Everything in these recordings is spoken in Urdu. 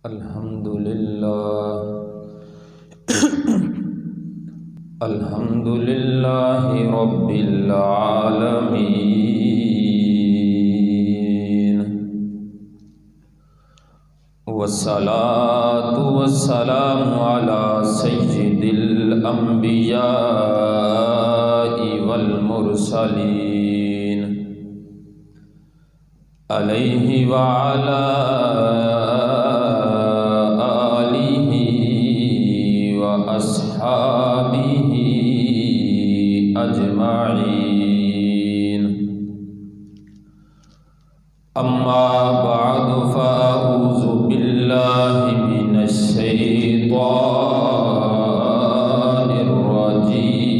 الحمدللہ رب العالمین والصلاة والسلام علی سید الانبیاء والمرسلین علیہ وعلی وأصحابه أجمعين أما بعد فأعوذ بالله من الشيطان الرجيم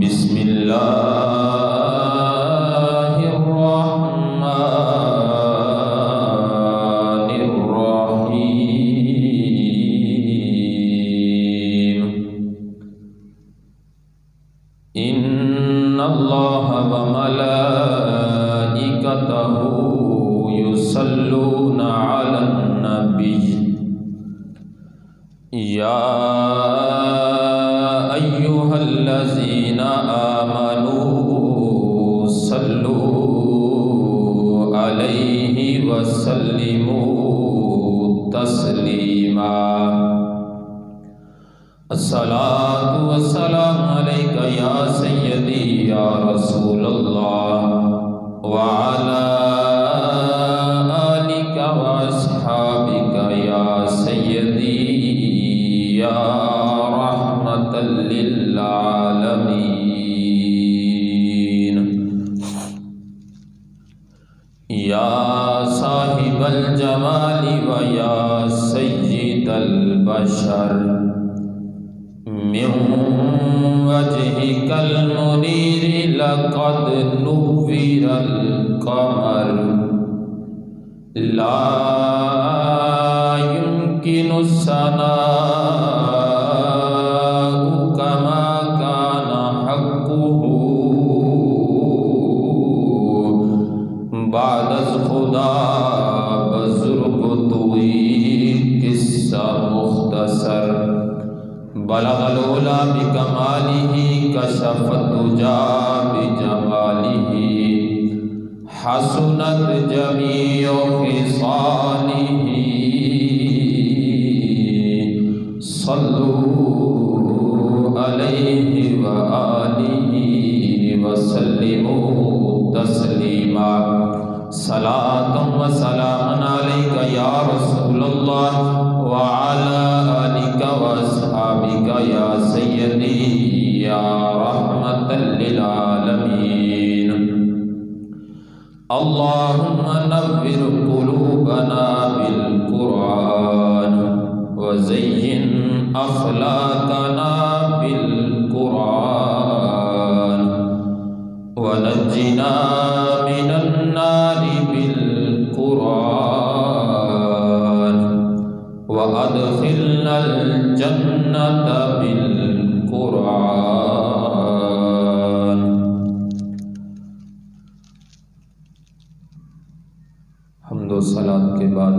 بسم الله إن الله وملائكته يصلون على النبي يا أيها الذين آمنوا صلوا عليه وسلموا تسليما الصلاة والسلام عليك يا سيدي يا رسول الله وعلى آلك وأصحابك يا سيدي يا رحمة للعالمين يا صاحب الجمال ويا سيد البشر من وجهك المنير لقد نور القمر لا يمكن الثناء كما كان حقه بعد خدا بزرگ توئی قصہ مختصر بلغ العلا بکمالہ کشف الدجا بجمالہ حسنت جمیع خصالہ صلوا علیہ وآلہ وسلموا تسلیما صلاۃ و سلام علیک یا رسول اللہ وعلی آلک وأصحابك يا سيدي يا رحمة للعالمين اللهم نور قلوبنا بالقرآن وزين أخلاقنا بالقرآن ونجنا من النار بالقرآن وأدخلنا الجنة بالقرآن حمد و صلاۃ کے بعد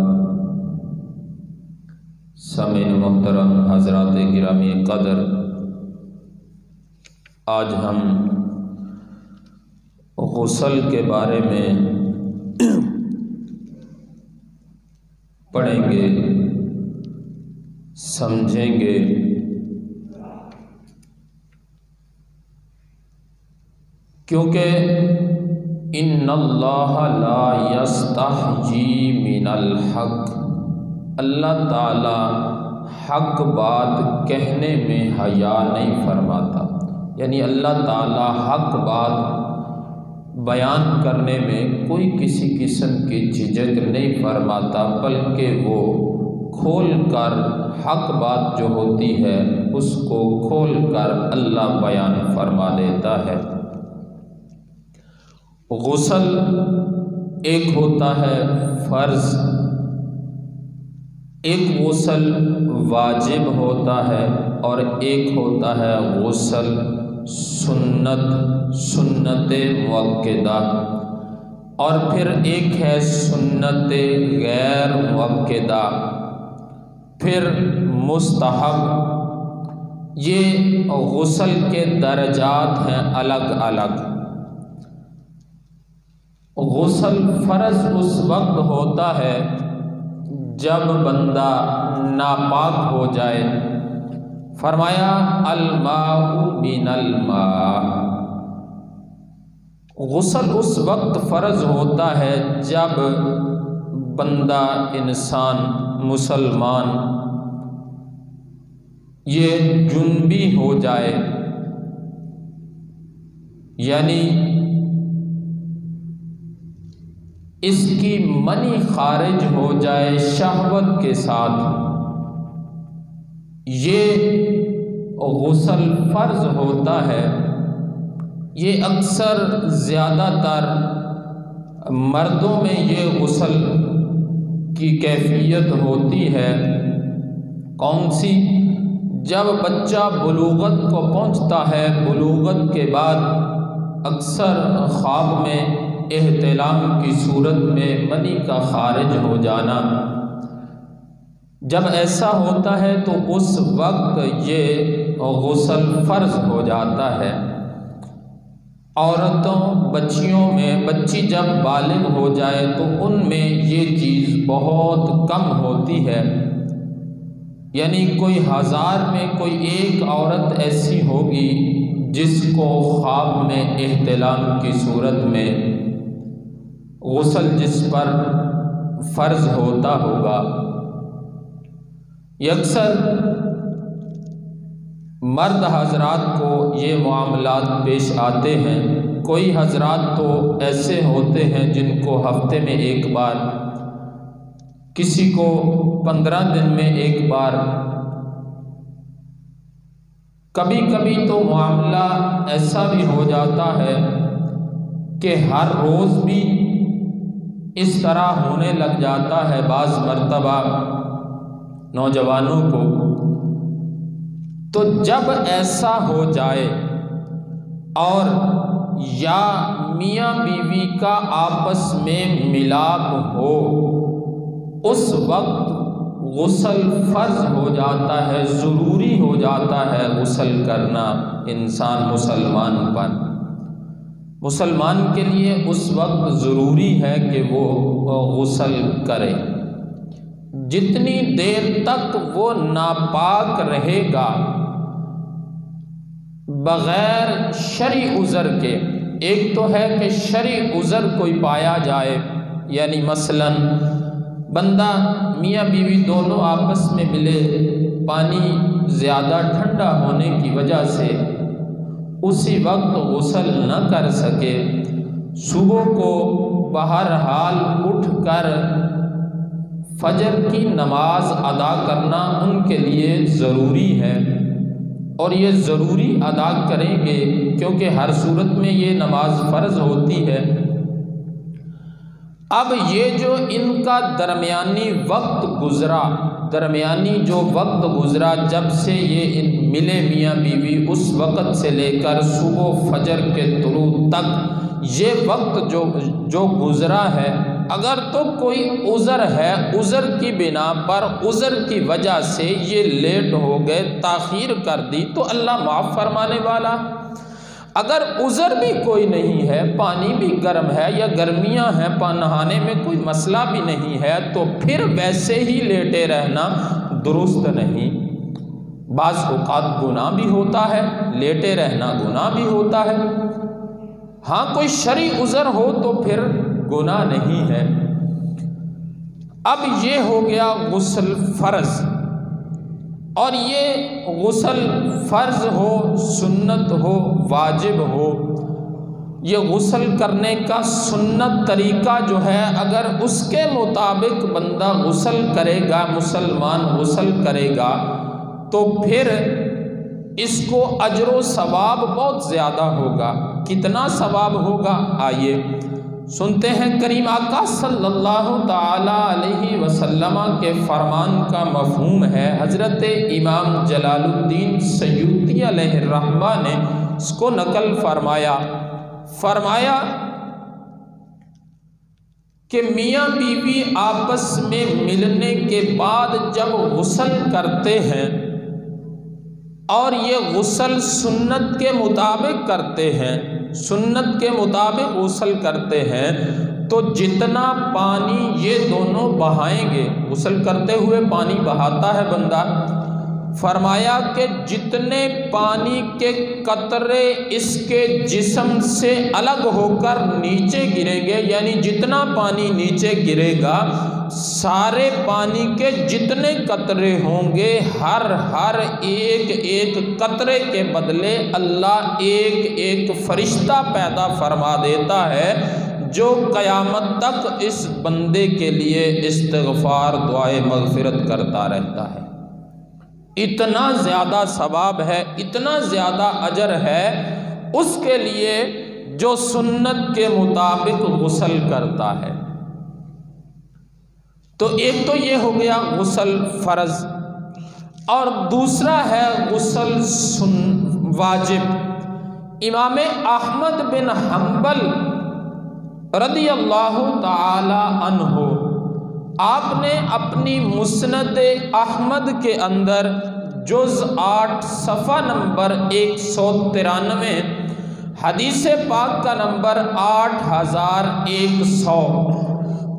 سامعین محترم حضرات گرامی قدر، آج ہم غسل کے بارے میں پڑھیں گے، سمجھیں گے۔ کیونکہ ان اللہ لا یستحجی من الحق، اللہ تعالی حق بات کہنے میں حیا نہیں فرماتا، یعنی اللہ تعالی حق بات بیان کرنے میں کوئی کسی قسم کی جھجک نہیں فرماتا، بلکہ وہ کھول کر حق بات جو ہوتی ہے اس کو کھول کر اللہ بیان فرما دیتا ہے۔ غسل ایک ہوتا ہے فرض، ایک غسل واجب ہوتا ہے، اور ایک ہوتا ہے غسل سنت مؤکدہ۔ اور پھر ایک ہے سنت غیر مؤکدہ، پھر مستحب۔ یہ غسل کے درجات ہیں الگ الگ۔ غسل فرض اس وقت ہوتا ہے جب بندہ ناپاک ہو جائے۔ فرمایا الماء من الماء، غسل اس وقت فرض ہوتا ہے جب بندہ انسان مسلمان یہ جنبی ہو جائے، یعنی اس کی منی خارج ہو جائے شہوت کے ساتھ، یہ غسل فرض ہوتا ہے۔ یہ اکثر زیادہ تر مردوں میں یہ غسل کی کیفیت ہوتی ہے۔ کون سی؟ جب بچہ بلوغت کو پہنچتا ہے، بلوغت کے بعد اکثر خواب میں احتلام کی صورت میں منی کا خارج ہو جانا، جب ایسا ہوتا ہے تو اس وقت یہ غسل فرض ہو جاتا ہے۔ عورتوں بچیوں میں، بچی جب بالغ ہو جائے تو ان میں یہ چیز بہت کم ہوتی ہے، یعنی کوئی 1000 میں کوئی ایک عورت ایسی ہوگی جس کو خواب میں احتلام کی صورت میں غسل جس پر فرض ہوتا ہوگا۔ اکثر مرد حضرات کو یہ معاملات پیش آتے ہیں۔ کوئی حضرات تو ایسے ہوتے ہیں جن کو ہفتے میں ایک بار، کسی کو 15 دن میں ایک بار، کبھی کبھی تو معاملہ ایسا بھی ہو جاتا ہے کہ ہر روز بھی اس طرح ہونے لگ جاتا ہے بعض مرتبہ نوجوانوں کو۔ تو جب ایسا ہو جائے اور یا میاں بیوی کا آپس میں ملاپ ہو، اس وقت غسل فرض ہو جاتا ہے، ضروری ہو جاتا ہے غسل کرنا انسان مسلمان پر۔ مسلمان کے لیے اس وقت ضروری ہے کہ وہ غسل کرے۔ جتنی دیر تک وہ ناپاک رہے گا بغیر شرعی عذر کے، ایک تو ہے کہ شرعی عذر کوئی پایا جائے، یعنی مثلاً بندہ میاں بیوی دونوں آپس میں ملے، پانی زیادہ ٹھنڈا ہونے کی وجہ سے اسی وقت غسل نہ کر سکے، صبح کو بہرحال اٹھ کر فجر کی نماز ادا کرنا ان کے لیے ضروری ہے، اور یہ ضروری ادا کریں گے کیونکہ ہر صورت میں یہ نماز فرض ہوتی ہے۔ اب یہ جو ان کا درمیانی وقت گزرا، درمیانی جو وقت گزرا جب سے یہ ملے میاں بیوی، اس وقت سے لے کر صبح فجر کے طلوع تک یہ وقت جو گزرا ہے، اگر تو کوئی عذر ہے، عذر کی بنا پر، عذر کی وجہ سے یہ لیٹ ہو گئے، تاخیر کر دی، تو اللہ معاف فرمانے والا۔ اگر عذر بھی کوئی نہیں ہے، پانی بھی گرم ہے یا گرمیاں ہیں، نہانے میں کوئی مسئلہ بھی نہیں ہے، تو پھر ویسے ہی لیٹے رہنا درست نہیں۔ بعض اوقات گناہ بھی ہوتا ہے، لیٹے رہنا گناہ بھی ہوتا ہے۔ ہاں کوئی شرعی عذر ہو تو پھر گناہ نہیں ہے۔ اب یہ ہو گیا غسل فرض، اور یہ غسل فرض ہو، سنت ہو، واجب ہو، یہ غسل کرنے کا سنت طریقہ جو ہے، اگر اس کے مطابق بندہ غسل کرے گا، مسلمان غسل کرے گا، تو پھر اس کو اجر و ثواب بہت زیادہ ہوگا۔ کتنا ثواب ہوگا؟ آئیے سنتے ہیں کریم آقا صلی اللہ تعالی علیہ وسلم کے فرمان کا مفہوم ہے۔ حضرت امام جلال الدین سیوطی علیہ الرحمہ نے اس کو نقل فرمایا کہ میاں بیوی آپس میں ملنے کے بعد جب غسل کرتے ہیں اور یہ غسل سنت کے مطابق کرتے ہیں، سنت کے مطابق غسل کرتے ہیں، تو جتنا پانی یہ دونوں بہائیں گے، غسل کرتے ہوئے پانی بہاتا ہے بندہ، فرمایا کہ جتنے پانی کے قطرے اس کے جسم سے الگ ہو کر نیچے گریں گے، یعنی جتنا پانی نیچے گرے گا، سارے پانی کے جتنے قطرے ہوں گے، ہر ایک ایک قطرے کے بدلے اللہ ایک ایک فرشتہ پیدا فرما دیتا ہے جو قیامت تک اس بندے کے لیے استغفار دعائے مغفرت کرتا رہتا ہے۔ اتنا زیادہ ثواب ہے، اتنا زیادہ اجر ہے اس کے لیے جو سنت کے مطابق غسل کرتا ہے۔ تو ایک تو یہ ہو گیا غسل فرض، اور دوسرا ہے غسل واجب۔ امام احمد بن حنبل رضی اللہ تعالی عنہ، آپ نے اپنی مسند احمد کے اندر جز 8 صفحہ نمبر 193 حدیث پاک کا نمبر 8100،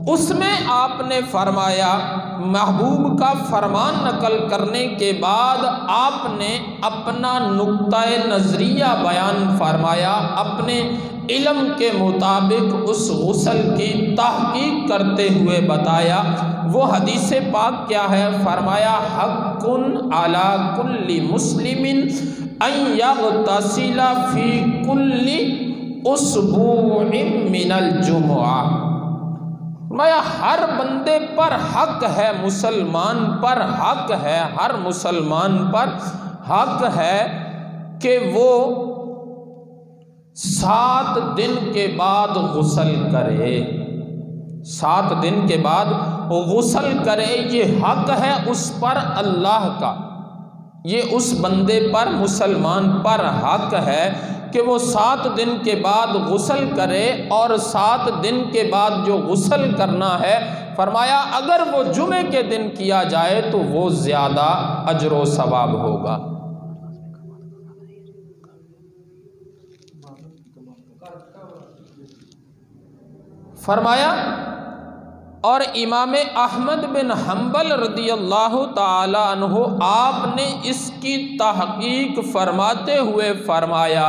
اس میں آپ نے فرمایا، محبوب کا فرمان نقل کرنے کے بعد آپ نے اپنا نقطہ نظریہ بیان فرمایا، اپنے علم کے مطابق اس غسل کی تحقیق کرتے ہوئے بتایا۔ وہ حدیث پاک کیا ہے؟ فرمایا حق علی کل مسلم ان یغتسل فی کل اسبوع من الجمعہ۔ فرمایا ہر بندے پر حق ہے، مسلمان پر حق ہے، ہر مسلمان پر حق ہے کہ وہ 7 دن کے بعد غسل کرے، 7 دن کے بعد غسل کرے۔ یہ حق ہے اس پر اللہ کا، یہ اس بندے پر، مسلمان پر حق ہے کہ وہ 7 دن کے بعد غسل کرے، اور 7 دن کے بعد جو غسل کرنا ہے، فرمایا اگر وہ جمعے کے دن کیا جائے تو وہ زیادہ اجر و ثواب ہوگا۔ فرمایا اور امام احمد بن حنبل رضی اللہ تعالی عنہ آپ نے اس کی تحقیق فرماتے ہوئے فرمایا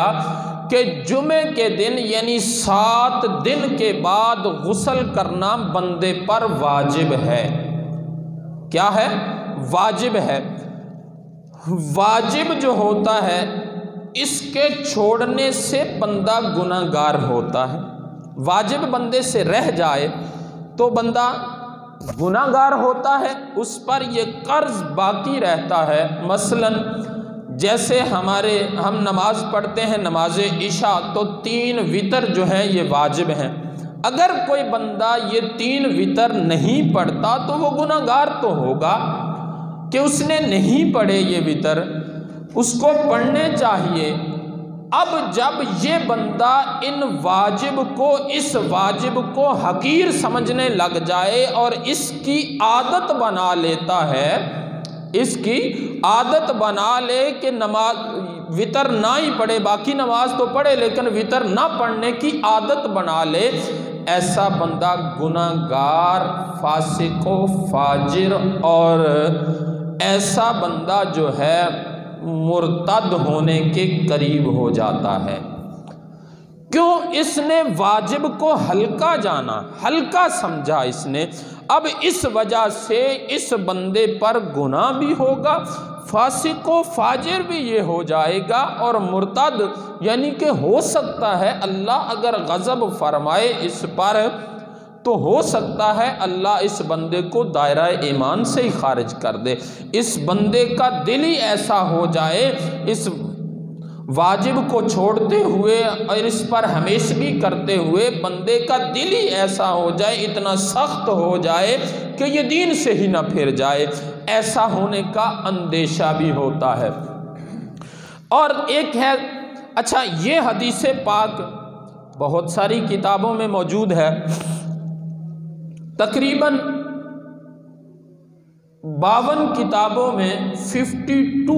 کہ جمعے کے دن یعنی 7 دن کے بعد غسل کرنا بندے پر واجب ہے۔ کیا ہے؟ واجب ہے۔ واجب جو ہوتا ہے اس کے چھوڑنے سے بندہ گناہ گار ہوتا ہے۔ واجب بندے سے رہ جائے تو بندہ گناہ گار ہوتا ہے، اس پر یہ قرض باقی رہتا ہے۔ مثلا جیسے ہم نماز پڑھتے ہیں، نماز عشاء، تو 3 وتر جو ہیں یہ واجب ہیں۔ اگر کوئی بندہ یہ 3 وتر نہیں پڑھتا تو وہ گناہ گار تو ہوگا کہ اس نے نہیں پڑھے یہ وتر، اس کو پڑھنے چاہیے۔ اب جب یہ بندہ اس واجب کو حقیر سمجھنے لگ جائے اور اس کی عادت بنا لیتا ہے، اس کی عادت بنا لے کہ نماز وتر نہ ہی پڑھے، باقی نماز تو پڑھے لیکن وتر نہ پڑھنے کی عادت بنا لے، ایسا بندہ گناہ گار، فاسق و فاجر، اور ایسا بندہ جو ہے مرتد ہونے کے قریب ہو جاتا ہے۔ کیوں؟ اس نے واجب کو ہلکا جانا، ہلکا سمجھا اس نے۔ اب اس وجہ سے اس بندے پر گناہ بھی ہوگا، فاسق و فاجر بھی یہ ہو جائے گا، اور مرتد یعنی کہ ہو سکتا ہے اللہ اگر غضب فرمائے اس پر تو ہو سکتا ہے اللہ اس بندے کو دائرہ ایمان سے ہی خارج کر دے۔ اس بندے کا دل ہی ایسا ہو جائے، اس واجب کو چھوڑتے ہوئے اور اس پر ہمیشگی کرتے ہوئے بندے کا دل ہی ایسا ہو جائے، اتنا سخت ہو جائے کہ یہ دین سے ہی نہ پھر جائے۔ ایسا ہونے کا اندیشہ بھی ہوتا ہے۔ اور ایک ہے، اچھا یہ حدیث پاک بہت ساری کتابوں میں موجود ہے، تقریباً 52 کتابوں میں 52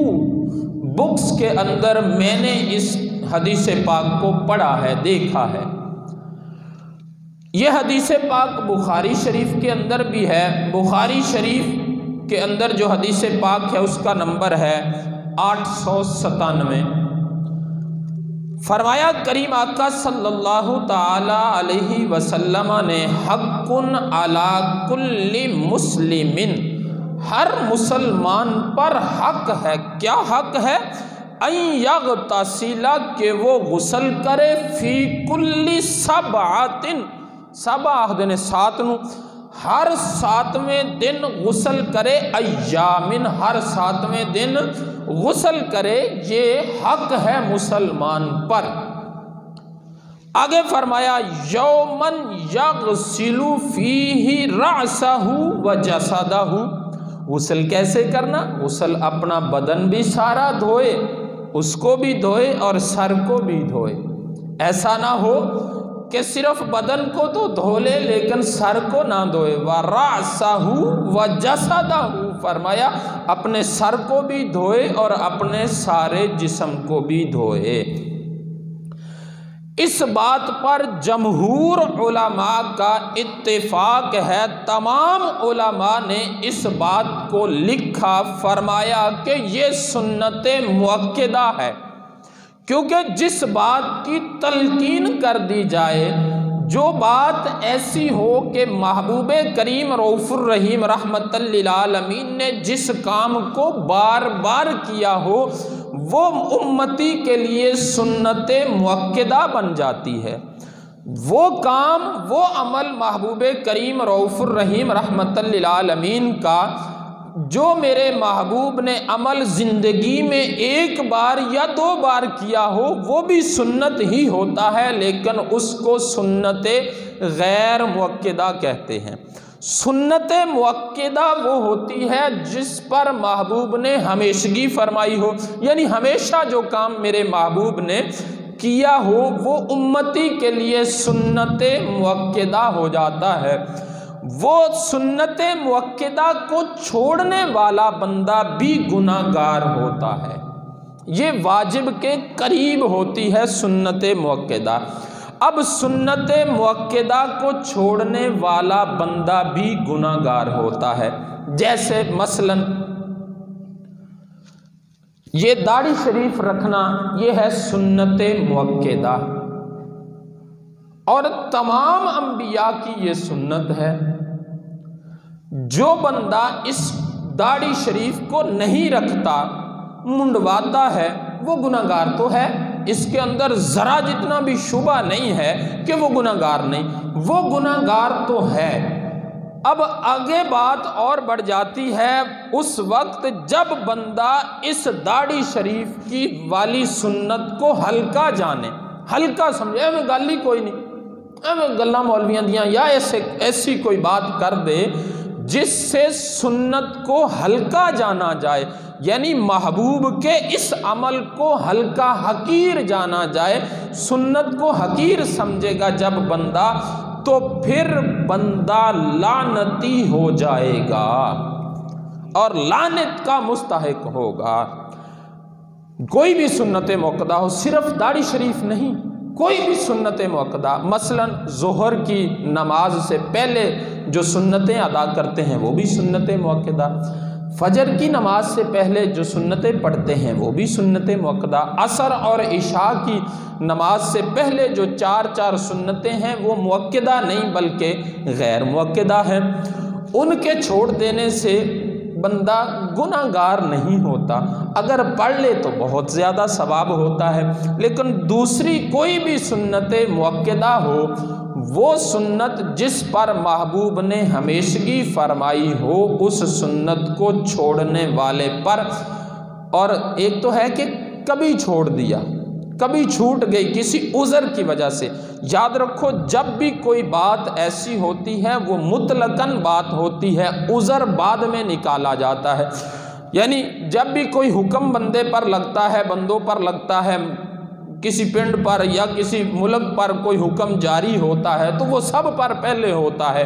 بکس کے اندر میں نے اس حدیث پاک کو پڑھا ہے، دیکھا ہے۔ یہ حدیث پاک بخاری شریف کے اندر بھی ہے۔ بخاری شریف کے اندر جو حدیث پاک ہے اس کا نمبر ہے 897۔ فرمایا کریم آقا صلی اللہ تعالی علیہ وسلم نے حق علی کل مسلم، ہر مسلمان پر حق ہے۔ کیا حق ہے؟ ان یغتسل، کہ وہ غسل کرے، فی کل سبعۃ، سبع دن 7 نو، ہر 7ویں دن غسل کرے، ایامن، ہر 7ویں دن غسل کرے، یہ حق ہے مسلمان پر۔ آگے فرمایا یومن یغسل فیہ رأسہ وجسدہ، غسل کیسے کرنا؟ غسل اپنا بدن بھی سارا دھوئے، اس کو بھی دھوئے اور سر کو بھی دھوئے۔ ایسا نہ ہو کہ صرف بدن کو تو دھو لے لیکن سر کو نہ دھوئے۔ وَرَأْسَهُ وَجَسَدَهُ، فرمایا اپنے سر کو بھی دھوئے اور اپنے سارے جسم کو بھی دھوئے۔ اس بات پر جمہور علماء کا اتفاق ہے، تمام علماء نے اس بات کو لکھا، فرمایا کہ یہ سنت مؤکدہ ہے، کیونکہ جس بات کی تلقین کر دی جائے، جو بات ایسی ہو کہ محبوب کریم رؤوف الرحیم رحمت للعالمین نے جس کام کو بار بار کیا ہو، وہ امتی کے لیے سنت مؤکدہ بن جاتی ہے۔ وہ کام، وہ عمل محبوب کریم رؤوف الرحیم رحمت للعالمین کا جو میرے محبوب نے عمل زندگی میں 1 بار یا 2 بار کیا ہو، وہ بھی سنت ہی ہوتا ہے، لیکن اس کو سنت غیر مؤکدہ کہتے ہیں۔ سنت مؤکدہ وہ ہوتی ہے جس پر محبوب نے ہمیشگی فرمائی ہو، یعنی ہمیشہ جو کام میرے محبوب نے کیا ہو وہ امتی کے لیے سنت مؤکدہ ہو جاتا ہے۔ وہ سنت مؤکدہ کو چھوڑنے والا بندہ بھی گناہ گار ہوتا ہے۔ یہ واجب کے قریب ہوتی ہے سنت مؤکدہ۔ اب سنت مؤکدہ کو چھوڑنے والا بندہ بھی گناہ گار ہوتا ہے۔ جیسے مثلا یہ داڑھی شریف رکھنا، یہ ہے سنت مؤکدہ، اور تمام انبیاء کی یہ سنت ہے۔ جو بندہ اس داڑھی شریف کو نہیں رکھتا، منڈواتا ہے، وہ گناہ گار تو ہے، اس کے اندر ذرا جتنا بھی شبہ نہیں ہے کہ وہ گناہ گار نہیں، وہ گناہ گار تو ہے۔ اب آگے بات اور بڑھ جاتی ہے اس وقت جب بندہ اس داڑھی شریف کی والی سنت کو ہلکا جانے، ہلکا سمجھے، میں گل ہی کوئی نہیں، میں گلاں مولویاں دیاں، یا ایسی کوئی بات کر دے جس سے سنت کو ہلکا جانا جائے، یعنی محبوب کے اس عمل کو ہلکا حقیر جانا جائے، سنت کو حقیر سمجھے گا جب بندہ، تو پھر بندہ لعنتی ہو جائے گا اور لعنت کا مستحق ہوگا۔ کوئی بھی سنت مؤکدہ ہو، صرف داڑھی شریف نہیں، کوئی بھی سنت مؤکدہ، مثلا ظہر کی نماز سے پہلے جو سنتیں ادا کرتے ہیں وہ بھی سنت مؤکدہ، فجر کی نماز سے پہلے جو سنتیں پڑھتے ہیں وہ بھی سنت مؤکدہ، عصر اور عشاء کی نماز سے پہلے جو 4 سنتیں ہیں وہ مؤکدہ نہیں بلکہ غیر مؤکدہ ہیں۔ ان کے چھوڑ دینے سے بندہ گناہ گار نہیں ہوتا، اگر پڑھ لے تو بہت زیادہ ثواب ہوتا ہے، لیکن دوسری کوئی بھی سنت مؤکدہ ہو، وہ سنت جس پر محبوب نے ہمیشگی فرمائی ہو، اس سنت کو چھوڑنے والے پر، اور ایک تو ہے کہ کبھی چھوڑ دیا، کبھی چھوٹ گئی کسی عذر کی وجہ سے، یاد رکھو جب بھی کوئی بات ایسی ہوتی ہے وہ مطلقاً بات ہوتی ہے، عذر بعد میں نکالا جاتا ہے۔ یعنی جب بھی کوئی حکم بندے پر لگتا ہے، بندوں پر لگتا ہے کسی پنڈ پر یا کسی ملک پر کوئی حکم جاری ہوتا ہے تو وہ سب پر پہلے ہوتا ہے،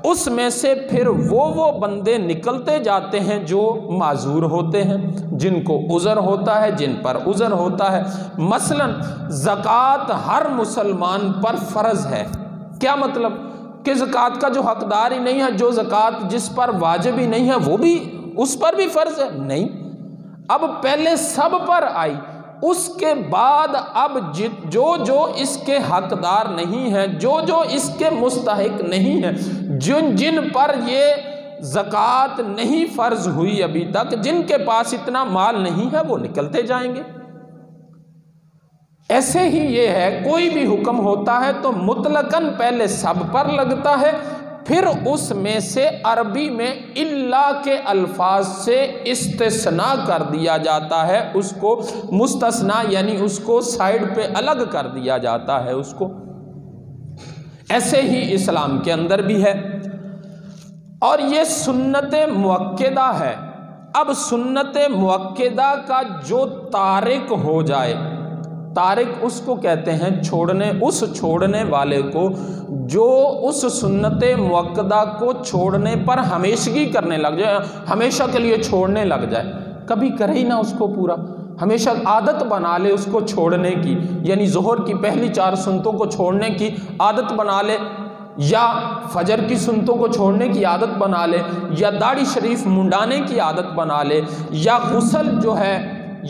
اس میں سے پھر وہ بندے نکلتے جاتے ہیں جو معذور ہوتے ہیں، جن کو عذر ہوتا ہے، جن پر عذر ہوتا ہے۔ مثلا زکوٰۃ ہر مسلمان پر فرض ہے۔ کیا مطلب کہ زکوٰۃ کا جو حقدار ہی نہیں ہے، جو زکوٰۃ جس پر واجب ہی نہیں ہے وہ بھی اس پر بھی فرض ہے؟ نہیں، اب پہلے سب پر آئی، اس کے بعد اب جو اس کے حقدار نہیں ہیں، جو اس کے مستحق نہیں ہیں، جن پر یہ زکوٰۃ نہیں فرض ہوئی ابھی تک، جن کے پاس اتنا مال نہیں ہے، وہ نکلتے جائیں گے۔ ایسے ہی یہ ہے، کوئی بھی حکم ہوتا ہے تو مطلقاً پہلے سب پر لگتا ہے، پھر اس میں سے عربی میں الا کے الفاظ سے استثناء کر دیا جاتا ہے، اس کو مستثنیٰ یعنی اس کو سائیڈ پہ الگ کر دیا جاتا ہے اس کو۔ ایسے ہی اسلام کے اندر بھی ہے، اور یہ سنت مؤکدہ ہے۔ اب سنت مؤکدہ کا جو تارک ہو جائے، تارک اس کو کہتے ہیں چھوڑنے والے کو جو اس سنت مؤکدہ کو چھوڑنے پر ہمیشگی کرنے لگ جائے، ہمیشہ کے لیے چھوڑنے لگ جائے، کبھی کرے ہی نہ اس کو پورا، ہمیشہ عادت بنا لے اس کو چھوڑنے کی، یعنی ظہر کی پہلی 4 سنتوں کو چھوڑنے کی عادت بنا لے، یا فجر کی سنتوں کو چھوڑنے کی عادت بنا لے، یا داڑھی شریف منڈانے کی عادت بنا لے، یا غسل جو ہے،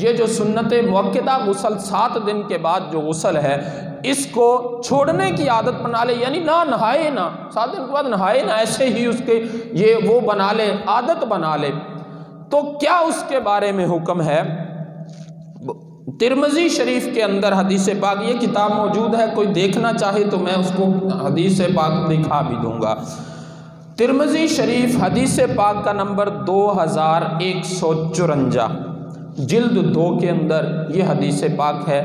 یہ جو سنت مؤکدہ غسل 7 دن کے بعد جو غسل ہے، اس کو چھوڑنے کی عادت بنا لے، یعنی نہ نہائے نہ 7 دن کے بعد نہائے نہ، ایسے ہی اس کے یہ وہ بنا لے، عادت بنا لے، تو کیا اس کے بارے میں حکم ہے؟ ترمذی شریف کے اندر حدیث پاک، یہ کتاب موجود ہے، کوئی دیکھنا چاہے تو میں اس کو حدیث پاک دکھا بھی دوں گا۔ ترمذی شریف حدیث پاک کا نمبر 2154، جلد 2 کے اندر یہ حدیث پاک ہے۔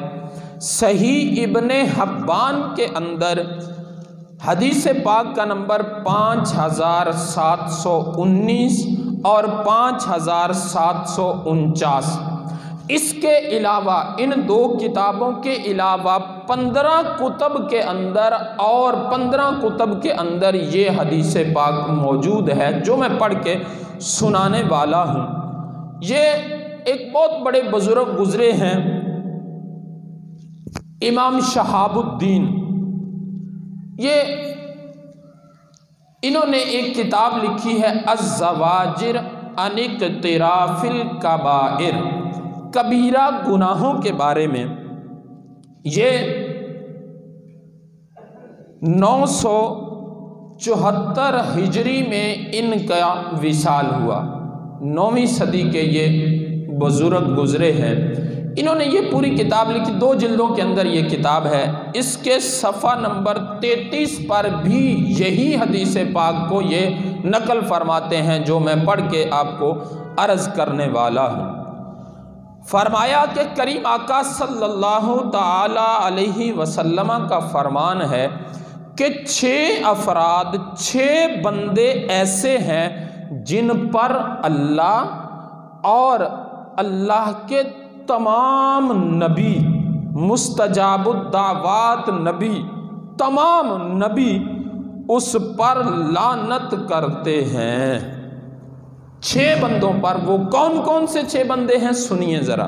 صحیح ابن حبان کے اندر حدیث پاک کا نمبر 5719 اور 5749۔ اس کے علاوہ ان 2 کتابوں کے علاوہ 15 کتب کے اندر اور 15 کتب کے اندر یہ حدیث پاک موجود ہے جو میں پڑھ کے سنانے والا ہوں۔ یہ ایک بہت بڑے بزرگ گزرے ہیں، امام شہاب الدین، انہوں نے ایک کتاب لکھی ہے الزواجر عن اقتراف الکبائر، کبیرہ گناہوں کے بارے میں۔ یہ 974 ہجری میں ان کا وصال ہوا، 9ویں صدی کے یہ بزرگ گزرے ہیں۔ انہوں نے یہ پوری کتاب لکھی، 2 جلدوں کے اندر یہ کتاب ہے۔ اس کے صفحہ نمبر 33 پر بھی یہی حدیث پاک کو یہ نقل فرماتے ہیں جو میں پڑھ کے آپ کو عرض کرنے والا ہوں۔ فرمایا کہ کریم آقا صلی اللہ تعالی علیہ وسلم کا فرمان ہے کہ 6 افراد، 6 بندے ایسے ہیں جن پر اللہ اور اللہ کے تمام نبی، مستجاب الدعوات نبی، تمام نبی اس پر لعنت کرتے ہیں۔ 6 بندوں پر، وہ کون کون سے 6 بندے ہیں سنیے ذرا۔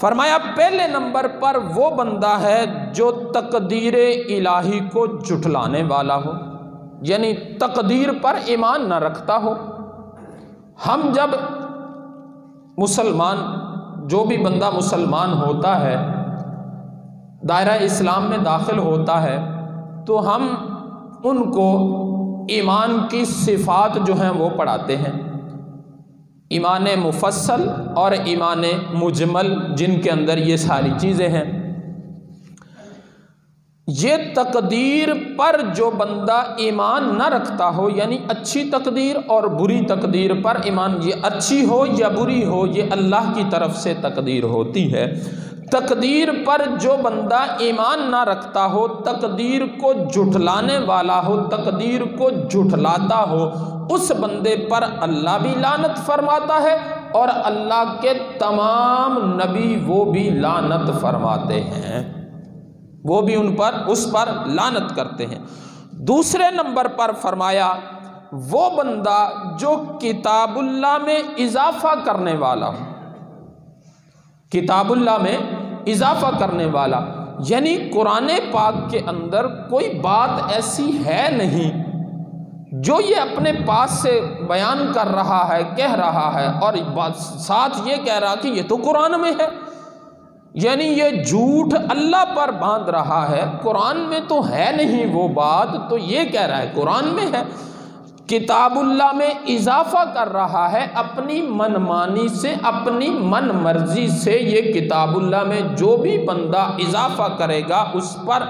فرمایا پہلے نمبر پر وہ بندہ ہے جو تقدیر الہی کو جھٹلانے والا ہو، یعنی تقدیر پر ایمان نہ رکھتا ہو۔ ہم جب مسلمان، جو بھی بندہ مسلمان ہوتا ہے، دائرہ اسلام میں داخل ہوتا ہے، تو ہم ان کو ایمان کی صفات جو ہیں وہ پڑھاتے ہیں، ایمان مفصل اور ایمان مجمل، جن کے اندر یہ ساری چیزیں ہیں۔ یہ تقدیر پر جو بندہ ایمان نہ رکھتا ہو، یعنی اچھی تقدیر اور بری تقدیر پر ایمان، یہ اچھی ہو یا بری ہو یہ اللہ کی طرف سے تقدیر ہوتی ہے۔ تقدیر پر جو بندہ ایمان نہ رکھتا ہو، تقدیر کو جھٹلانے والا ہو، تقدیر کو جھٹلاتا ہو، اس بندے پر اللہ بھی لعنت فرماتا ہے اور اللہ کے تمام نبی وہ بھی لعنت فرماتے ہیں، وہ بھی اس پر لعنت کرتے ہیں۔ دوسرے نمبر پر فرمایا وہ بندہ جو کتاب اللہ میں اضافہ کرنے والا ہو، کتاب اللہ میں اضافہ کرنے والا، یعنی قرآن پاک کے اندر کوئی بات ایسی ہے نہیں جو یہ اپنے پاس سے بیان کر رہا ہے، کہہ رہا ہے، اور ساتھ یہ کہہ رہا کہ یہ تو قرآن میں ہے، یعنی یہ جھوٹ اللہ پر باندھ رہا ہے، قرآن میں تو ہے نہیں وہ بات، تو یہ کہہ رہا ہے قرآن میں ہے، کتاب اللہ میں اضافہ کر رہا ہے اپنی من مانی سے، اپنی من مرضی سے۔ یہ کتاب اللہ میں جو بھی بندہ اضافہ کرے گا اس پر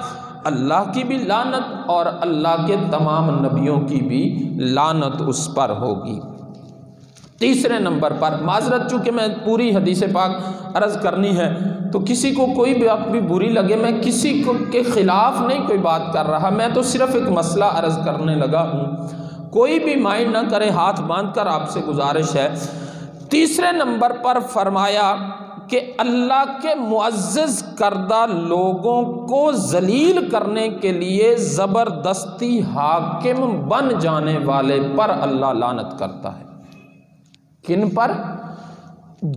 اللہ کی بھی لعنت اور اللہ کے تمام نبیوں کی بھی لعنت اس پر ہوگی۔ تیسرے نمبر پر، معذرت چونکہ میں پوری حدیث پاک عرض کرنی ہے تو کسی کو کوئی بات بھی بری لگے، میں کسی کے خلاف نہیں کوئی بات کر رہا، میں تو صرف ایک مسئلہ عرض کرنے لگا ہوں، کوئی بھی مائنڈ نہ کرے، ہاتھ باندھ کر آپ سے گزارش ہے۔ تیسرے نمبر پر فرمایا کہ اللہ کے معزز کردہ لوگوں کو ذلیل کرنے کے لیے زبردستی حاکم بن جانے والے پر اللہ لعنت کرتا ہے۔ کن پر؟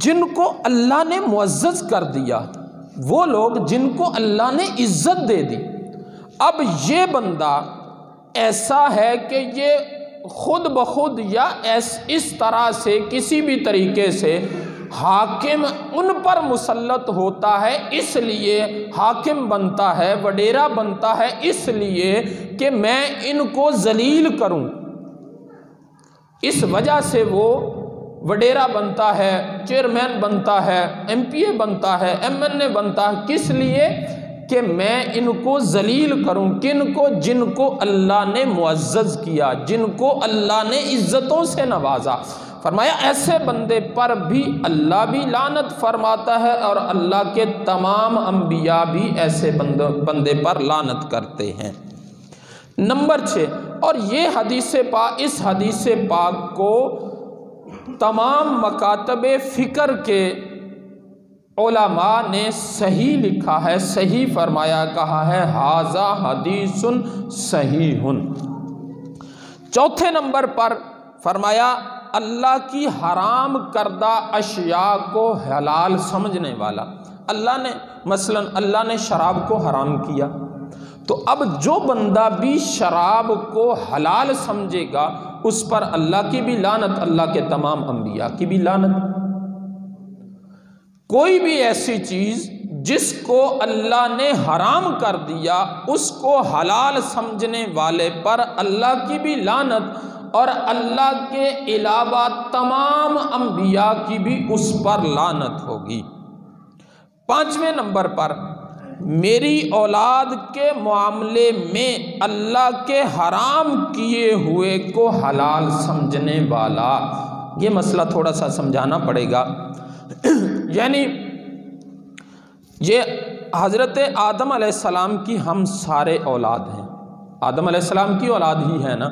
جن کو اللہ نے معزز کر دیا، وہ لوگ جن کو اللہ نے عزت دے دی۔ اب یہ بندہ ایسا ہے کہ یہ خود بخود یا اس طرح سے کسی بھی طریقے سے حاکم ان پر مسلط ہوتا ہے، اس لیے حاکم بنتا ہے، وڈیرا بنتا ہے، اس لیے کہ میں ان کو ذلیل کروں، اس وجہ سے وہ وڈیرا بنتا ہے، چیئرمین بنتا ہے، ایم پی اے بنتا ہے، ایم این اے بنتا ہے، کس لیے کہ میں ان کو ذلیل کروں۔ کن کو؟ جن کو اللہ نے معزز کیا، جن کو اللہ نے عزتوں سے نوازا۔ فرمایا ایسے بندے پر بھی اللہ بھی لعنت فرماتا ہے اور اللہ کے تمام انبیاء بھی ایسے بندے پر لعنت کرتے ہیں۔ نمبر 6، اور یہ اس حدیث پاک کو تمام مکاتب فکر کے علماء نے صحیح لکھا ہے، صحیح فرمایا، کہا ہے ھذا حدیث صحیح۔ چوتھے نمبر پر فرمایا اللہ کی حرام کردہ اشیاء کو حلال سمجھنے والا۔ اللہ نے مثلا اللہ نے شراب کو حرام کیا، تو اب جو بندہ بھی شراب کو حلال سمجھے گا اس پر اللہ کی بھی لعنت، اللہ کے تمام انبیاء کی بھی لعنت۔ کوئی بھی ایسی چیز جس کو اللہ نے حرام کر دیا اس کو حلال سمجھنے والے پر اللہ کی بھی لعنت اور اللہ کے علاوہ تمام انبیاء کی بھی اس پر لعنت ہوگی۔ 5ویں نمبر پر میری اولاد کے معاملے میں اللہ کے حرام کیے ہوئے کو حلال سمجھنے والا۔ یہ مسئلہ تھوڑا سا سمجھانا پڑے گا۔ یعنی یہ حضرت آدم علیہ السلام کی ہم سارے اولاد ہیں، آدم علیہ السلام کی اولاد ہی ہے نا۔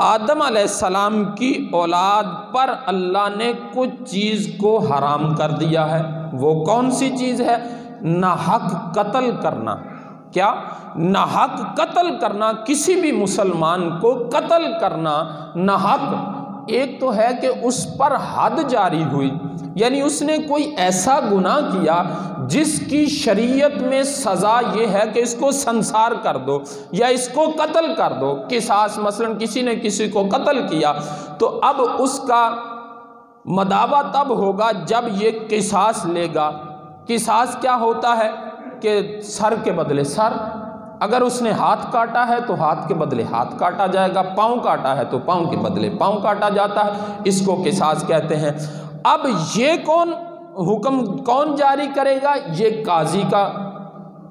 آدم علیہ السلام کی اولاد پر اللہ نے کچھ چیز کو حرام کر دیا ہے۔ وہ کون سی چیز ہے؟ ناحق قتل کرنا۔ کیا؟ ناحق قتل کرنا، کسی بھی مسلمان کو قتل کرنا ناحق۔ ایک تو ہے کہ اس پر حد جاری ہوئی، یعنی اس نے کوئی ایسا گناہ کیا جس کی شریعت میں سزا یہ ہے کہ اس کو سنسار کر دو یا اس کو قتل کر دو، قصاص، مثلا کسی نے کسی کو قتل کیا تو اب اس کا مداوع تب ہوگا جب یہ قصاص لے گا۔ قصاص کیا ہوتا ہے کہ سر کے بدلے سر، اگر اس نے ہاتھ کاٹا ہے تو ہاتھ کے بدلے ہاتھ کاٹا جائے گا، پاؤں کاٹا ہے تو پاؤں کے بدلے پاؤں کاٹا جاتا ہے، اس کو قصاص کہتے ہیں۔ اب یہ حکم کون جاری کرے گا؟ یہ قاضی کا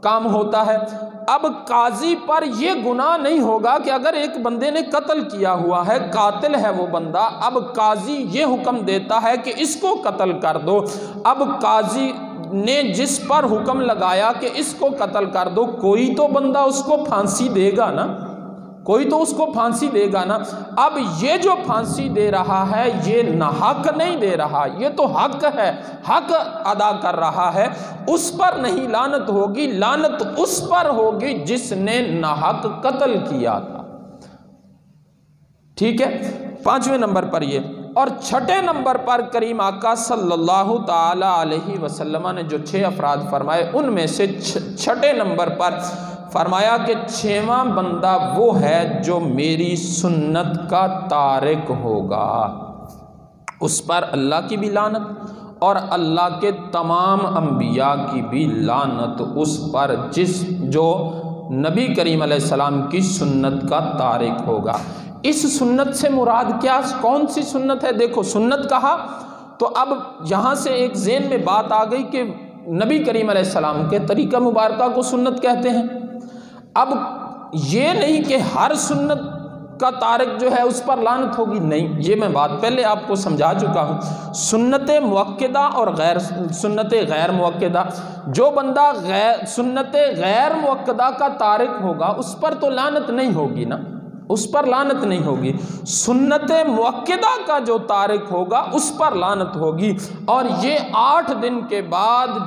کام ہوتا ہے۔ اب قاضی پر یہ گناہ نہیں ہوگا کہ اگر ایک بندے نے قتل کیا ہوا ہے، قاتل ہے وہ بندہ، اب قاضی یہ حکم دیتا ہے کہ اس کو قتل کر دو، اب قاضی نے جس پر حکم لگایا کہ اس کو قتل کر دو، کوئی تو بندہ اس کو پھانسی دے گا نا، کوئی تو اس کو پھانسی دے گا نا۔ اب یہ جو پھانسی دے رہا ہے یہ نہ حق نہیں دے رہا، یہ تو حق ہے، حق ادا کر رہا ہے، اس پر نہیں لعنت ہوگی، لعنت اس پر ہوگی جس نے نہ حق قتل کیا تھا۔ ٹھیک ہے، 5ویں نمبر پر یہ، اور 6 نمبر پر کریم آقا صلی اللہ تعالی علیہ وسلم نے جو 6 افراد فرمائے ان میں سے 6 نمبر پر فرمایا کہ 6واں بندہ وہ ہے جو میری سنت کا تارک ہوگا، اس پر اللہ کی بھی لعنت اور اللہ کے تمام انبیاء کی بھی لعنت اس پر جو نبی کریم علیہ السلام کی سنت کا تارک ہوگا۔ اس سنت سے مراد کیا، کون سی سنت ہے؟ دیکھو سنت کہا تو اب یہاں سے ایک ذہن میں بات آ گئی کہ نبی کریم علیہ السلام کے طریقہ مبارکہ کو سنت کہتے ہیں۔ اب یہ نہیں کہ ہر سنت کا تارک جو ہے اس پر لعنت ہوگی، نہیں، یہ میں بات پہلے آپ کو سمجھا چکا ہوں۔ سنت مؤکدہ اور سنت غیر مؤکدہ، جو بندہ سنت غیر مؤکدہ کا تارک ہوگا اس پر تو لعنت نہیں ہوگی نا، اس پر لعنت نہیں ہوگی۔ سنت مؤکدہ کا جو تارک ہوگا اس پر لعنت ہوگی، اور یہ 8 دن کے بعد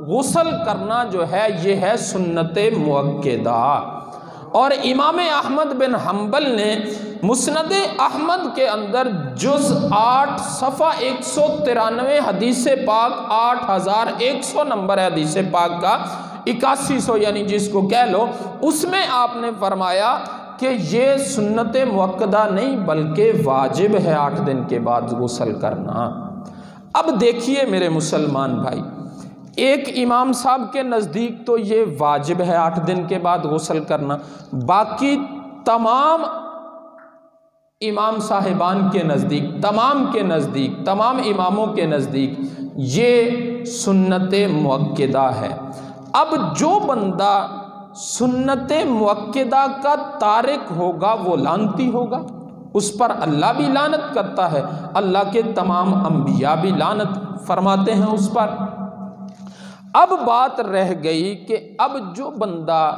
غسل کرنا جو ہے یہ ہے سنت مؤکدہ۔ اور امام احمد بن حنبل نے مسند احمد کے اندر جز 8 صفحہ 193 حدیث پاک 8100 نمبر ہے حدیث پاک کا، 8100 یعنی جس کو کہہ لو، اس میں آپ نے فرمایا کہ یہ سنت مؤکدہ نہیں بلکہ واجب ہے 8 دن کے بعد غسل کرنا۔ اب دیکھیے میرے مسلمان بھائی، ایک امام صاحب کے نزدیک تو یہ واجب ہے 8 دن کے بعد غسل کرنا، باقی تمام امام صاحبان کے نزدیک، تمام اماموں کے نزدیک یہ سنت مؤکدہ ہے۔ اب جو بندہ سنت مؤکدہ کا تارک ہوگا وہ لعنتی ہوگا، اس پر اللہ بھی لعنت کرتا ہے، اللہ کے تمام انبیاء بھی لعنت فرماتے ہیں اس پر۔ اب بات رہ گئی کہ اب جو بندہ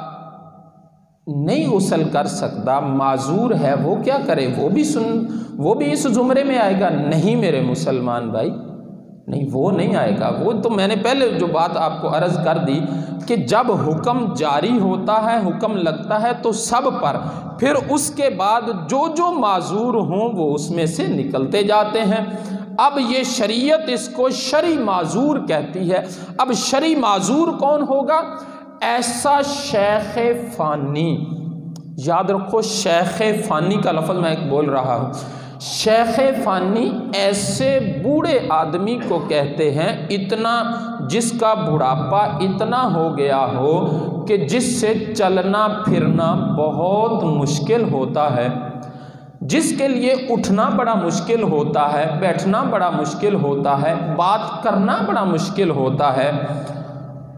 نہیں غسل کر سکتا، معذور ہے، وہ کیا کرے؟ وہ بھی اس زمرے میں آئے گا؟ نہیں میرے مسلمان بھائی، نہیں، وہ نہیں آئے گا۔ وہ تو میں نے پہلے جو بات آپ کو عرض کر دی کہ جب حکم جاری ہوتا ہے، حکم لگتا ہے تو سب پر، پھر اس کے بعد جو معذور ہوں وہ اس میں سے نکلتے جاتے ہیں۔ اب یہ شریعت اس کو شرعی معذور کہتی ہے۔ اب شرعی معذور کون ہوگا؟ ایسا شیخ فانی، یاد رکھو شیخ فانی کا لفظ میں ایک بول رہا ہوں، شیخ فانی ایسے بوڑھے آدمی کو کہتے ہیں اتنا جس کا بڑھاپا اتنا ہو گیا ہو کہ جس سے چلنا پھرنا بہت مشکل ہوتا ہے، جس کے لیے اٹھنا بڑا مشکل ہوتا ہے، بیٹھنا بڑا مشکل ہوتا ہے، بات کرنا بڑا مشکل ہوتا ہے،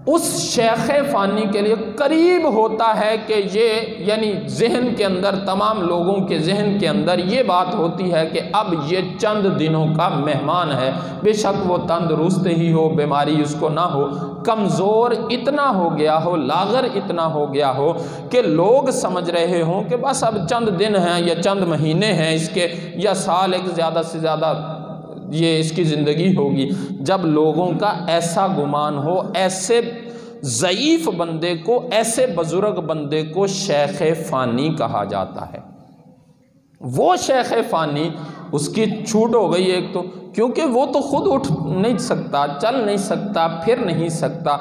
اس شیخ فانی کے لیے قریب ہوتا ہے کہ یہ یعنی ذہن کے اندر، تمام لوگوں کے ذہن کے اندر یہ بات ہوتی ہے کہ اب یہ چند دنوں کا مہمان ہے، بے شک وہ تندرست ہی ہو، بیماری اس کو نہ ہو، کمزور اتنا ہو گیا ہو، لاغر اتنا ہو گیا ہو کہ لوگ سمجھ رہے ہوں کہ بس اب چند دن ہیں یا چند مہینے ہیں اس کے، یا سال ایک زیادہ سے زیادہ یہ اس کی زندگی ہوگی۔ جب لوگوں کا ایسا گمان ہو، ایسے ضعیف بندے کو، ایسے بزرگ بندے کو شیخ فانی کہا جاتا ہے۔ وہ شیخ فانی، اس کی چھوٹ ہو گئی ایک تو، کیونکہ وہ تو خود اٹھ نہیں سکتا، چل نہیں سکتا، پھر نہیں سکتا،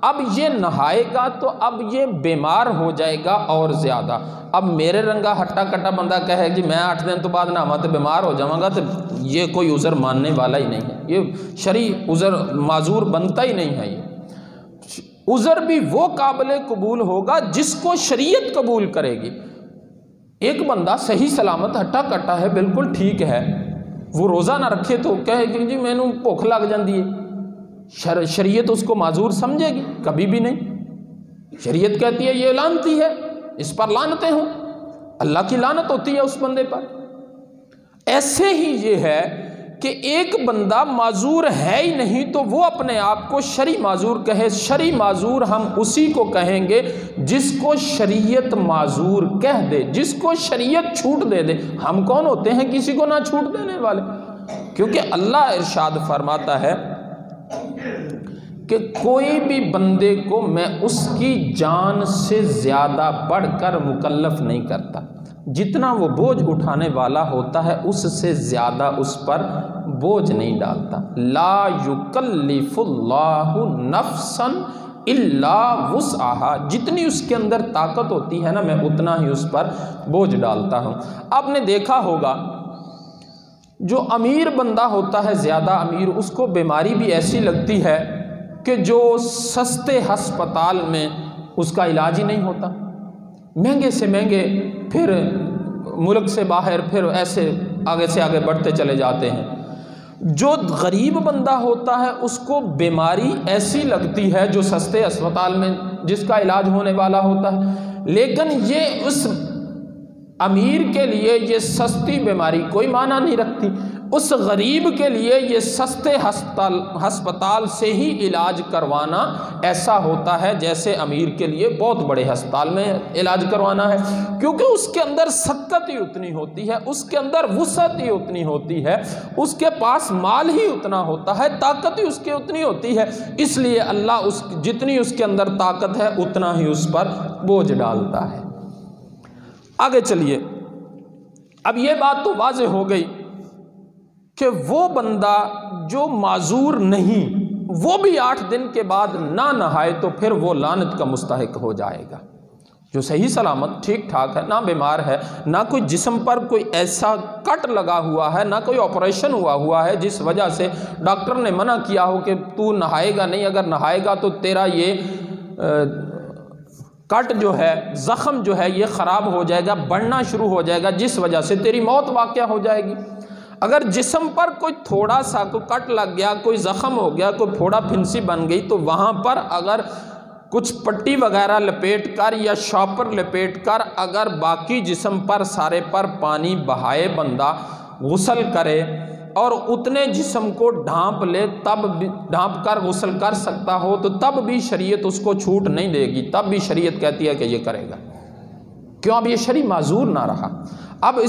اب یہ نہائے گا تو اب یہ بیمار ہو جائے گا اور زیادہ۔ اب میرے رنگا ہٹا کٹا بندہ کہے کہ میں 8 دن تو بعد نہاوا تو بیمار ہو جاؤں گا، تو یہ کوئی عذر ماننے والا ہی نہیں ہے، یہ شرعی عذر معذور بنتا ہی نہیں ہے۔ یہ عذر بھی وہ قابل قبول ہوگا جس کو شریعت قبول کرے گی۔ ایک بندہ صحیح سلامت ہٹا کٹا ہے، بالکل ٹھیک ہے، وہ روزہ نہ رکھے تو کہے کہ جی میں نے بھوک لگ جاندی ہے، شریعت اس کو معذور سمجھے گی؟ کبھی بھی نہیں۔ شریعت کہتی ہے یہ لعنتی ہے، اس پر لعنتیں ہوں، اللہ کی لعنت ہوتی ہے اس بندے پر۔ ایسے ہی یہ ہے کہ ایک بندہ معذور ہے ہی نہیں تو وہ اپنے آپ کو شرعی معذور کہے۔ شرعی معذور ہم اسی کو کہیں گے جس کو شریعت معذور کہہ دے، جس کو شریعت چھوٹ دے دے۔ ہم کون ہوتے ہیں کسی کو نہ چھوٹ دینے والے؟ کیونکہ اللہ ارشاد فرماتا ہے کہ کوئی بھی بندے کو میں اس کی جان سے زیادہ بڑھ کر مکلف نہیں کرتا، جتنا وہ بوجھ اٹھانے والا ہوتا ہے اس سے زیادہ اس پر بوجھ نہیں ڈالتا۔ لا یکلف اللہ نفسا الا وسعها، جتنی اس کے اندر طاقت ہوتی ہے نا میں اتنا ہی اس پر بوجھ ڈالتا ہوں۔ آپ نے دیکھا ہوگا جو امیر بندہ ہوتا ہے، زیادہ امیر، اس کو بیماری بھی ایسی لگتی ہے کہ جو سستے ہسپتال میں اس کا علاج ہی نہیں ہوتا، مہنگے سے مہنگے، پھر ملک سے باہر، پھر ایسے آگے سے آگے بڑھتے چلے جاتے ہیں۔ جو غریب بندہ ہوتا ہے اس کو بیماری ایسی لگتی ہے جو سستے اسپتال میں جس کا علاج ہونے والا ہوتا ہے، لیکن یہ اس امیر کے لیے یہ سستی بیماری کوئی معنی نہیں رکھتی، اس غریب کے لیے یہ سستے ہسپتال سے ہی علاج کروانا ایسا ہوتا ہے جیسے امیر کے لیے بہت بڑے ہسپتال میں علاج کروانا ہے، کیونکہ اس کے اندر سکت ہی اتنی ہوتی ہے، اس کے اندر وسعت ہی اتنی ہوتی ہے، اس کے پاس مال ہی اتنا ہوتا ہے، طاقت ہی اس کی اتنی ہوتی ہے، اس لیے اللہ جتنی اس کے اندر طاقت ہے اتنا ہی اس پر بوجھ ڈالتا ہے۔ آگے چلیے، اب یہ بات تو واضح ہو گئی کہ وہ بندہ جو معذور نہیں وہ بھی 8 دن کے بعد نہ نہائے تو پھر وہ لعنت کا مستحق ہو جائے گا۔ جو صحیح سلامت ٹھیک ٹھاک ہے، نہ بیمار ہے، نہ کوئی جسم پر کوئی ایسا کٹ لگا ہوا ہے، نہ کوئی آپریشن ہوا ہے جس وجہ سے ڈاکٹر نے منع کیا ہو کہ تو نہائے گا نہیں، اگر نہائے گا تو تیرا یہ کٹ جو ہے، زخم جو ہے یہ خراب ہو جائے گا، بڑھنا شروع ہو جائے گا، جس وجہ سے تیری موت واقع ہو جائے گی۔ اگر جسم پر کوئی تھوڑا سا کوئی کٹ لگ گیا، کوئی زخم ہو گیا، کوئی پھوڑا پھنسی بن گئی تو وہاں پر اگر کچھ پٹی وغیرہ لپیٹ کر یا شاپر لپیٹ کر اگر باقی جسم پر سارے پر پانی بہائے بندہ، غسل کرے اور اتنے جسم کو ڈھانپ لے، تب ڈھانپ کر غسل کر سکتا ہو تو تب بھی شریعت اس کو چھوٹ نہیں دے گی، تب بھی شریعت کہتی ہے کہ یہ کرے گا۔ کیوں؟ اب یہ شرعی معذور نہ رہا۔ اب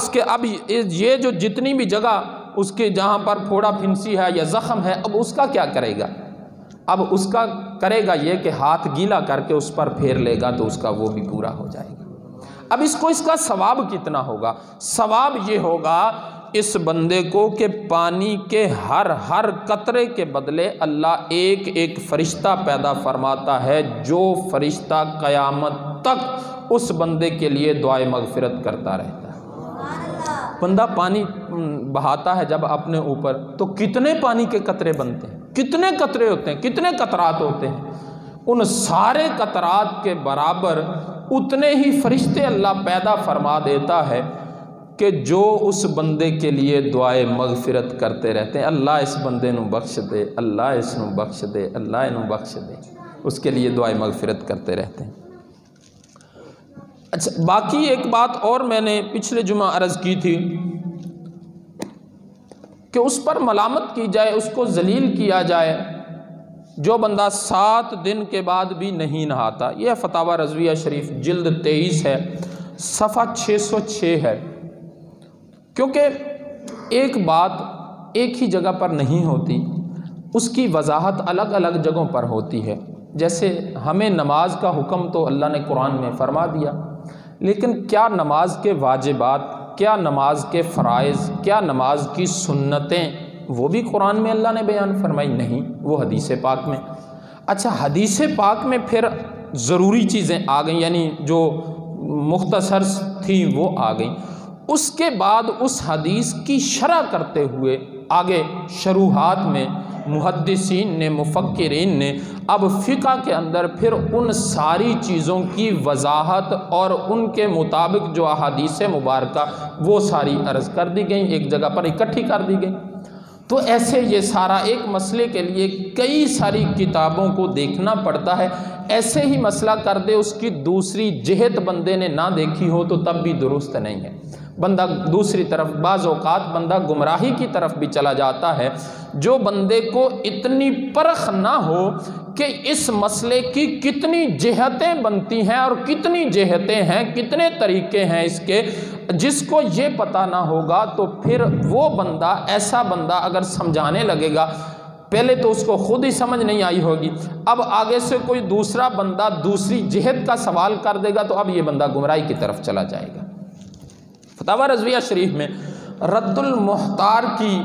یہ جو جتنی بھی جگہ اس کے جہاں پر پھوڑا پھنسی ہے یا زخم ہے، اب اس کا کیا کرے گا؟ اب اس کا کرے گا یہ کہ ہاتھ گیلا کر کے اس پر پھیر لے گا تو اس کا وہ بھی پورا ہو جائے گا۔ اب اس کا ثواب کتنا ہوگا؟ ثواب یہ ہوگا اس بندے کو کہ پانی کے ہر قطرے کے بدلے اللہ ایک ایک فرشتہ پیدا فرماتا ہے، جو فرشتہ قیامت تک اس بندے کے لیے دعائے مغفرت کرتا رہتا ہے۔ بندہ پانی بہاتا ہے جب اپنے اوپر تو کتنے پانی کے قطرے بنتے ہیں، کتنے قطرے ہوتے ہیں، کتنے قطرات ہوتے ہیں، ان سارے قطرات کے برابر اتنے ہی فرشتے اللہ پیدا فرما دیتا ہے کہ جو اس بندے کے لیے دعائے مغفرت کرتے رہتے ہیں۔ اللہ اس بندے نو بخش دے، اللہ اس نو بخش دے، اللہ انو بخش دے، اس کے لیے دعائے مغفرت کرتے رہتے ہیں۔ اچھا، باقی ایک بات اور میں نے پچھلے جمعہ عرض کی تھی کہ اس پر ملامت کی جائے، اس کو ذلیل کیا جائے جو بندہ 7 دن کے بعد بھی نہیں نہاتا۔ یہ فتاوی رضویہ شریف جلد 23 ہے، صفحہ 606 ہے۔ کیونکہ ایک بات ایک ہی جگہ پر نہیں ہوتی، اس کی وضاحت الگ الگ جگہوں پر ہوتی ہے۔ جیسے ہمیں نماز کا حکم تو اللہ نے قرآن میں فرما دیا، لیکن کیا نماز کے واجبات، کیا نماز کے فرائض، کیا نماز کی سنتیں وہ بھی قرآن میں اللہ نے بیان فرمائی؟ نہیں، وہ حدیث پاک میں۔ اچھا، حدیث پاک میں پھر ضروری چیزیں آ گئیں، یعنی جو مختصر تھیں وہ آ گئیں۔ اس کے بعد اس حدیث کی شرح کرتے ہوئے آگے شروحات میں محدثین نے، مفکرین نے اب فقہ کے اندر پھر ان ساری چیزوں کی وضاحت اور ان کے مطابق جو احادیث مبارکہ وہ ساری عرض کر دی گئیں، ایک جگہ پر اکٹھی کر دی گئیں۔ تو ایسے یہ سارا ایک مسئلے کے لیے کئی ساری کتابوں کو دیکھنا پڑتا ہے۔ ایسے ہی مسئلہ کر دے، اس کی دوسری جہت بندے نے نہ دیکھی ہو تو تب بھی درست نہیں ہے۔ بندہ دوسری طرف بعض اوقات بندہ گمراہی کی طرف بھی چلا جاتا ہے، جو بندے کو اتنی پرخ نہ ہو کہ اس مسئلے کی کتنی جہتیں بنتی ہیں اور کتنی جہتیں ہیں، کتنے طریقے ہیں اس کے، جس کو یہ پتہ نہ ہوگا تو پھر وہ بندہ، ایسا بندہ اگر سمجھانے لگے گا، پہلے تو اس کو خود ہی سمجھ نہیں آئی ہوگی، اب آگے سے کوئی دوسرا بندہ دوسری جہت کا سوال کر دے گا تو اب یہ بندہ گمراہی کی طرف چلا جائے گا۔ فتاوی رضویہ شریف میں رد المحتار کی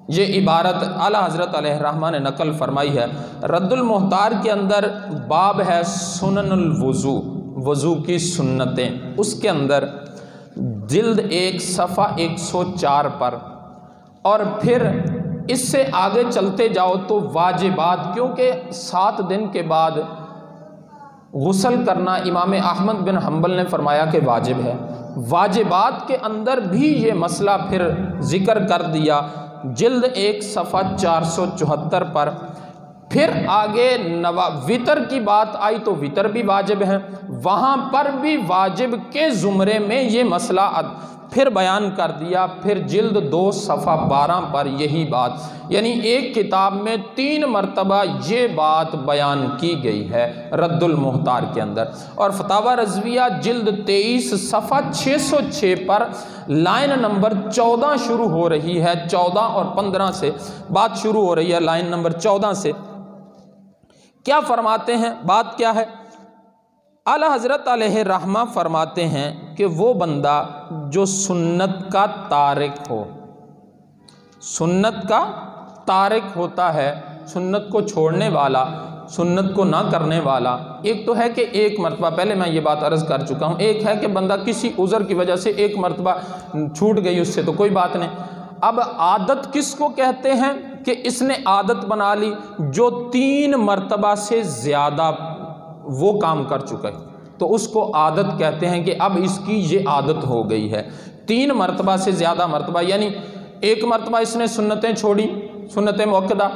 یہ عبارت اعلیٰ حضرت علیہ الرحمہ نے نقل فرمائی ہے۔ رد المحتار کے اندر باب ہے سنن الوضو، وضو کی سنتیں، اس کے اندر جلد 1 صفحہ 104 پر، اور پھر اس سے آگے چلتے جاؤ تو واجبات، کیونکہ 7 دن کے بعد غسل کرنا امام احمد بن حنبل نے فرمایا کہ واجب ہے، واجبات کے اندر بھی یہ مسئلہ پھر ذکر کر دیا جلد 1 صفحہ 474 پر۔ پھر آگے وطر کی بات آئی تو وطر بھی واجب ہے، وہاں پر بھی واجب کے زمرے میں یہ مسئلہ پھر بیان کر دیا، پھر جلد 2 صفحہ 12 پر یہی بات، یعنی ایک کتاب میں 3 مرتبہ یہ بات بیان کی گئی ہے رد المحتار کے اندر۔ اور فتاوی رضویہ جلد 23 صفحہ 606 پر لائن نمبر 14 شروع ہو رہی ہے، 14 اور 15 سے بات شروع ہو رہی ہے، لائن نمبر 14 سے کیا فرماتے ہیں، بات کیا ہے؟ اعلیٰ حضرت علیہ الرحمہ فرماتے ہیں کہ وہ بندہ جو سنت کا تارک ہو، سنت کا تارک ہوتا ہے، سنت کو چھوڑنے والا، سنت کو نہ کرنے والا، ایک تو ہے کہ ایک مرتبہ، پہلے میں یہ بات عرض کر چکا ہوں، ایک ہے کہ بندہ کسی عذر کی وجہ سے ایک مرتبہ چھوٹ گئی، اس سے تو کوئی بات نہیں۔ اب عادت کس کو کہتے ہیں کہ اس نے عادت بنا لی جو 3 مرتبہ سے زیادہ وہ کام کر چکا ہے، تو اس کو عادت کہتے ہیں کہ اب اس کی یہ عادت ہو گئی ہے۔ 3 مرتبہ سے زیادہ مرتبہ، یعنی ایک مرتبہ اس نے سنتیں چھوڑی، سنت مؤکدہ،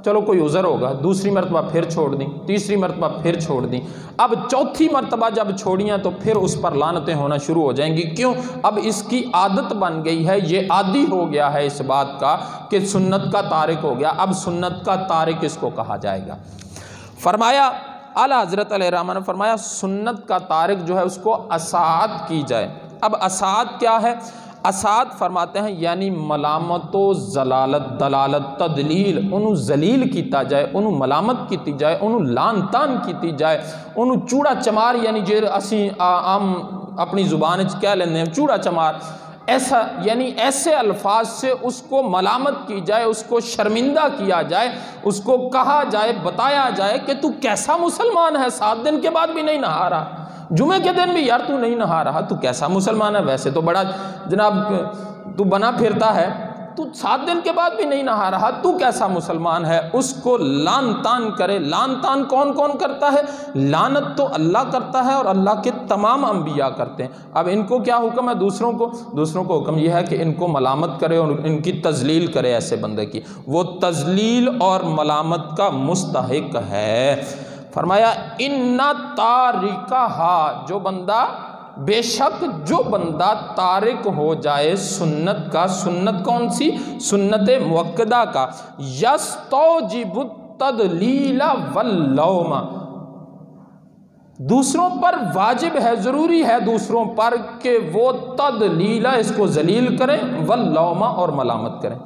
چلو کوئی عذر ہوگا، دوسری مرتبہ پھر چھوڑ دیں، تیسری مرتبہ پھر چھوڑ دیں، اب چوتھی مرتبہ جب چھوڑیاں تو پھر اس پر لعنتیں ہونا شروع ہو جائیں گی۔ کیوں؟ اب اس کی عادت بن گئی ہے، یہ عادی ہو گیا ہے اس بات کا کہ سنت کا تارک ہو گیا، اب سنت کا تارک اس کو کہا جائے گا۔ فرمایا اعلیٰ حضرت علیہ الرحمہ نے فرمایا سنت کا تارک جو ہے اس کو اساعت کی جائے۔ اب اساعت کیا ہے؟ اساعت فرماتے ہیں یعنی ملامت و ضلالت، دلالت، تدلیل، انہوں ذلیل کیتا جائے، انہوں ملامت کیتی جائے، انہوں لان تان کیتی جائے، انہوں چوڑا چمار، یعنی جو اسی عام اپنی زبان کہہ لیندے ہیں چوڑا چمار، ایسا یعنی ایسے الفاظ سے اس کو ملامت کی جائے، اس کو شرمندہ کیا جائے، اس کو کہا جائے، بتایا جائے کہ تو کیسا مسلمان ہے، 7 دن کے بعد بھی نہیں نہا رہا، جمعے کے دن بھی یار تو نہیں نہا رہا، تو کیسا مسلمان ہے؟ ویسے تو بڑا جناب تو بنا پھرتا ہے، تو 7 دن کے بعد بھی نہیں نہا رہا، تو کیسا مسلمان ہے؟ اس کو لان تان کرے۔ لان تان کون کون کرتا ہے؟ لعنت تو اللہ کرتا ہے اور اللہ کے تمام انبیاء کرتے ہیں۔ اب ان کو کیا حکم ہے؟ دوسروں کو حکم یہ ہے کہ ان کو ملامت کرے اور ان کی تذلیل کرے، ایسے بندے کی وہ تذلیل اور ملامت کا مستحق ہے۔ فرمایا ان تارکھا، جو بندہ، بے شک جو بندہ تارک ہو جائے سنت کا، سنت کون سی؟ سنت مؤکدہ کا، یستوجب التدلیل واللوم، دوسروں پر واجب ہے، ضروری ہے دوسروں پر کہ وہ تدلیل، اس کو ذلیل کریں، واللوم، اور ملامت کریں،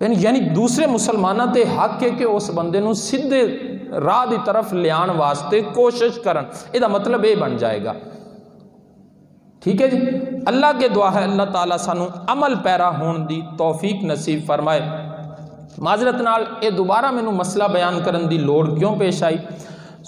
یعنی دوسرے مسلمانوں تے حق ہے کہ اس بندے نو سیدھے راہ دی طرف لیان واسطے کوشش کرن، یہ مطلب یہ بن جائے گا۔ ٹھیک ہے جی، اللہ کے دعا ہے اللہ تعالیٰ سانو عمل پیرا ہون دی توفیق نصیب فرمائے۔ معذرت نال یہ دوبارہ میں مسئلہ بیان کرن دی لوڑ کیوں پیش آئی؟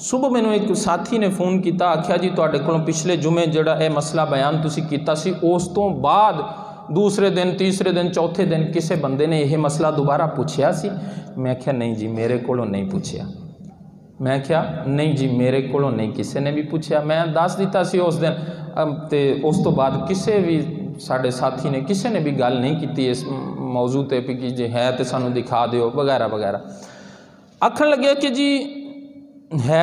صبح میں ایک ساتھی نے فون کیتا، آکھیا جی تواڈے کولوں پچھلے جمعے جڑا یہ مسئلہ بیان تسی کیتا سی، اس تو بعد دوسرے دن، تیسرے دن، چوتھے دن کسے بندے نے یہ مسئلہ دوبارہ پوچھیا سی؟ میں کہا نہیں جی میرے کولوں نہیں پوچھیا، میں کہا نہیں جی میرے کولوں نہیں کسے نے بھی پوچھیا، میں دس دیتا سی اس دن، تے اس تو بعد کسے بھی ساڈے ساتھی نے کسے نے بھی گل نہیں کیتی اس موضوع تے کہ جی ہے تے سانو دکھا دیو وغیرہ وغیرہ۔ آکھن لگے کہ جی ہے